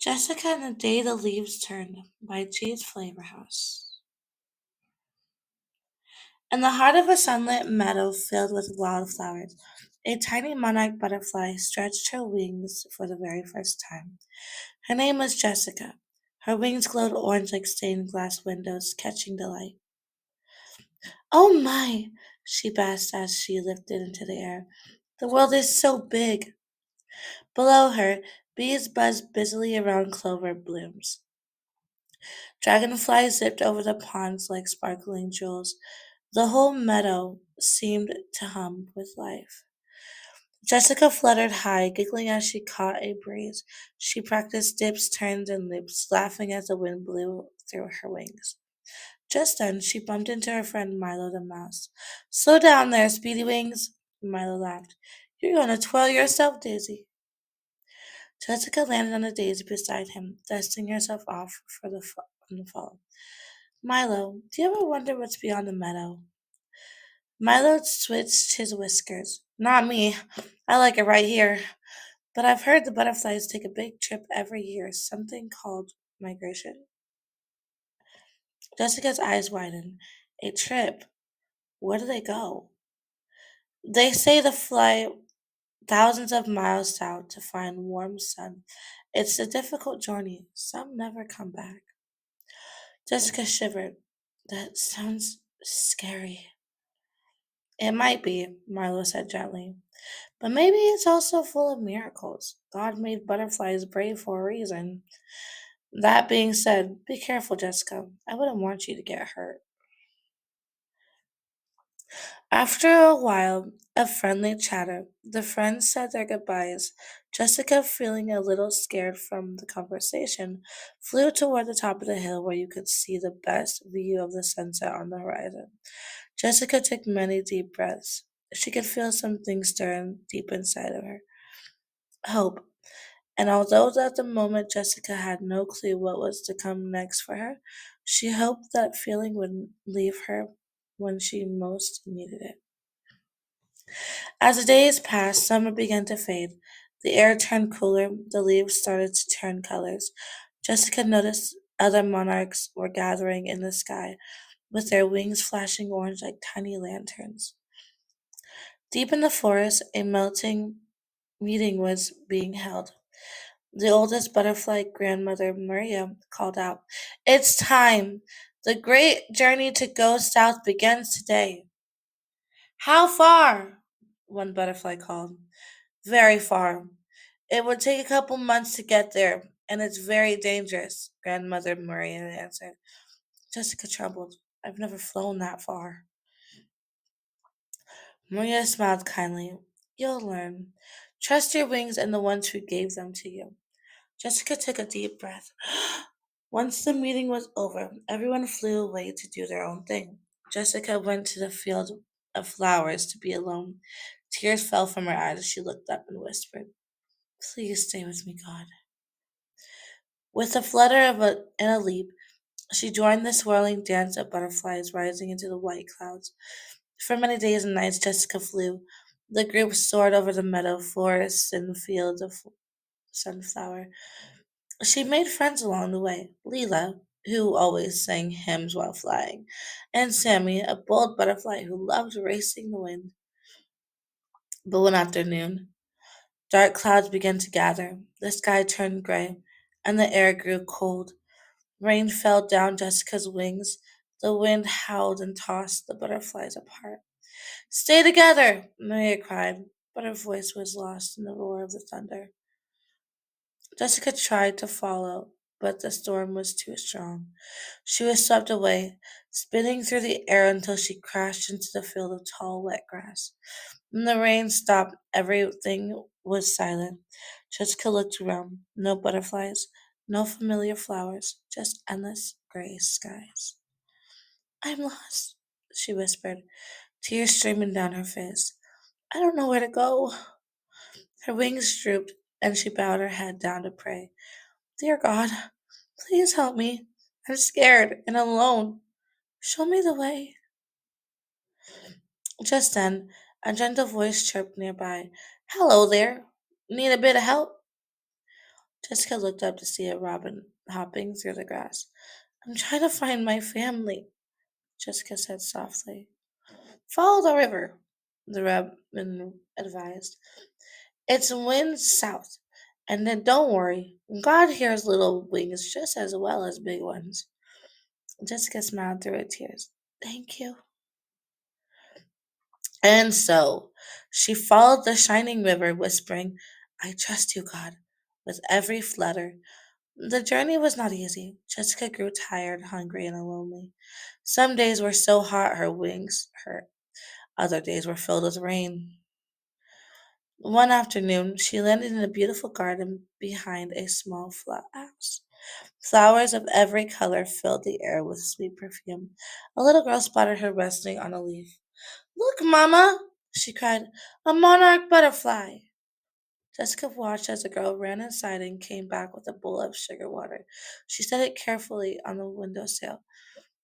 Jessica and the Day the Leaves Turned by Jade's Flavor House. In the heart of a sunlit meadow filled with wildflowers, a tiny monarch butterfly stretched her wings for the very first time. Her name was Jessica. Her wings glowed orange like stained glass windows, catching the light. Oh my! She basked as she lifted into the air. The world is so big. Below her, bees buzzed busily around clover blooms. Dragonflies zipped over the ponds like sparkling jewels. The whole meadow seemed to hum with life. Jessica fluttered high, giggling as she caught a breeze. She practiced dips, turns, and loops, laughing as the wind blew through her wings. Just then, she bumped into her friend Milo the mouse. Slow down there, Speedy Wings, Milo laughed. You're going to twirl yourself, Daisy. Jessica landed on a daisy beside him, dusting herself off from the fall. Milo, do you ever wonder what's beyond the meadow? Milo switched his whiskers. Not me. I like it right here. But I've heard the butterflies take a big trip every year, something called migration. Jessica's eyes widened. A trip? Where do they go? They say to fly thousands of miles south to find warm sun. It's a difficult journey. Some never come back. Jessica shivered. That sounds scary. It might be, Marlo said gently. But maybe it's also full of miracles. God made butterflies brave for a reason. That being said, be careful, Jessica. I wouldn't want you to get hurt. After a while of friendly chatter, the friends said their goodbyes. Jessica, feeling a little scared from the conversation, flew toward the top of the hill where you could see the best view of the sunset on the horizon. Jessica took many deep breaths. She could feel something stirring deep inside of her. Hope. And although at the moment Jessica had no clue what was to come next for her, she hoped that feeling would leave her when she most needed it. As the days passed, summer began to fade. The air turned cooler, the leaves started to turn colors. Jessica noticed other monarchs were gathering in the sky, with their wings flashing orange like tiny lanterns. Deep in the forest, a melting meeting was being held. The oldest butterfly grandmother, Maria, called out, It's time! The great journey to go south begins today. How far? One butterfly called. Very far. It would take a couple months to get there, and it's very dangerous, Grandmother Maria answered. Jessica trembled. I've never flown that far. Maria smiled kindly. You'll learn. Trust your wings and the ones who gave them to you. Jessica took a deep breath. Once the meeting was over, everyone flew away to do their own thing. Jessica went to the field of flowers to be alone. Tears fell from her eyes as she looked up and whispered, Please stay with me, God. With a flutter and a leap, she joined the swirling dance of butterflies rising into the white clouds. For many days and nights, Jessica flew. The group soared over the meadow, forests, and fields of sunflower. She made friends along the way. Leela, who always sang hymns while flying, and Sammy, a bold butterfly who loved racing the wind. But one afternoon, dark clouds began to gather. The sky turned gray, and the air grew cold. Rain fell down Jessica's wings. The wind howled and tossed the butterflies apart. Stay together, Maria cried, but her voice was lost in the roar of the thunder. Jessica tried to follow, but the storm was too strong. She was swept away, spinning through the air until she crashed into the field of tall, wet grass. When the rain stopped, everything was silent. Jessica looked around. No butterflies, no familiar flowers, just endless gray skies. I'm lost, she whispered, tears streaming down her face. I don't know where to go. Her wings drooped, and she bowed her head down to pray. Dear God, please help me. I'm scared and alone. Show me the way. Just then, a gentle voice chirped nearby. Hello there. Need a bit of help? Jessica looked up to see a robin hopping through the grass. I'm trying to find my family, Jessica said softly. Follow the river, the robin advised. It's wind south. And then don't worry, God hears little wings just as well as big ones. Jessica smiled through her tears. Thank you. And so she followed the shining river, whispering, I trust you, God, with every flutter. The journey was not easy. Jessica grew tired, hungry, and lonely. Some days were so hot her wings hurt. Other days were filled with rain. One afternoon, she landed in a beautiful garden behind a small house. Flowers of every color filled the air with sweet perfume. A little girl spotted her resting on a leaf. Look, Mama! She cried. A monarch butterfly! Jessica watched as the girl ran inside and came back with a bowl of sugar water. She set it carefully on the windowsill.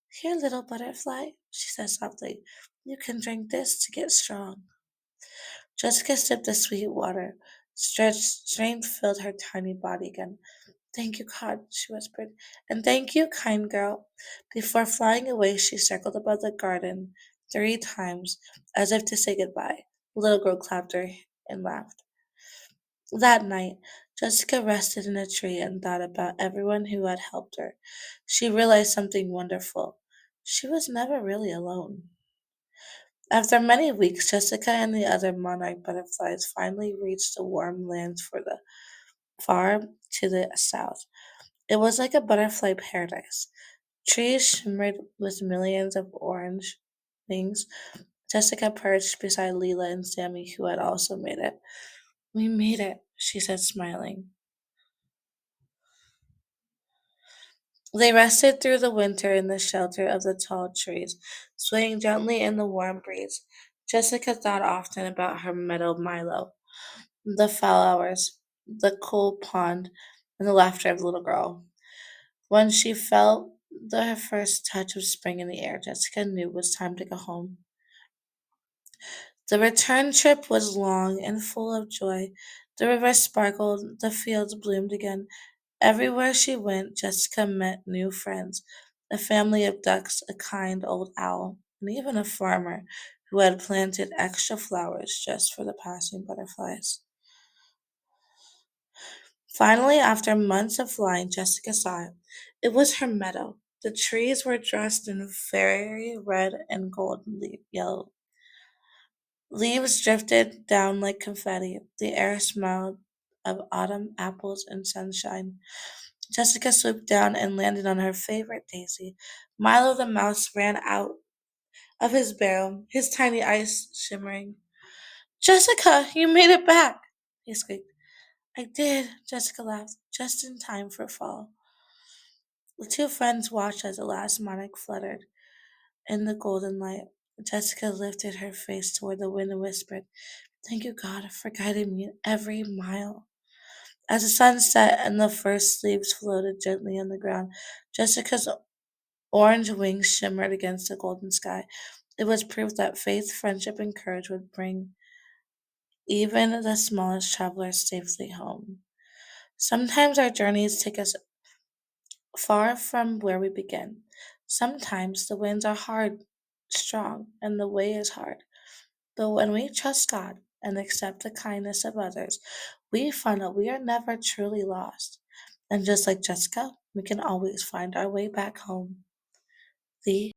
Here, little butterfly, she said softly. You can drink this to get strong. Jessica sipped the sweet water. Strength filled her tiny body again. Thank you, God, she whispered. And thank you, kind girl. Before flying away, she circled above the garden 3 times, as if to say goodbye. The little girl clapped her and laughed. That night, Jessica rested in a tree and thought about everyone who had helped her. She realized something wonderful. She was never really alone. After many weeks, Jessica and the other monarch butterflies finally reached the warm lands for the far to the south. It was like a butterfly paradise. Trees shimmered with millions of orange wings. Jessica perched beside Leela and Sammy, who had also made it. We made it, she said, smiling. They rested through the winter in the shelter of the tall trees, swaying gently in the warm breeze. Jessica thought often about her meadow Milo, the flowers, the cool pond, and the laughter of the little girl. When she felt the first touch of spring in the air, Jessica knew it was time to go home. The return trip was long and full of joy. The river sparkled, the fields bloomed again. Everywhere she went, Jessica met new friends, a family of ducks, a kind old owl, and even a farmer who had planted extra flowers just for the passing butterflies. Finally, after months of flying, Jessica saw it. It was her meadow. The trees were dressed in fairy red and gold yellow. Leaves drifted down like confetti. The air smelled of autumn apples and sunshine. Jessica swooped down and landed on her favorite daisy. Milo the mouse ran out of his barrel, his tiny eyes shimmering. Jessica, you made it back! He squeaked. I did, Jessica laughed, just in time for fall. The two friends watched as the last monarch fluttered in the golden light. Jessica lifted her face toward the wind and whispered, Thank you, God, for guiding me every mile. As the sun set and the first leaves floated gently on the ground, Jessica's orange wings shimmered against the golden sky. It was proof that faith, friendship, and courage would bring even the smallest traveler safely home. Sometimes our journeys take us far from where we begin. Sometimes the winds are hard, strong, and the way is hard. But when we trust God and accept the kindness of others, we find that we are never truly lost. And just like Jessica, we can always find our way back home. The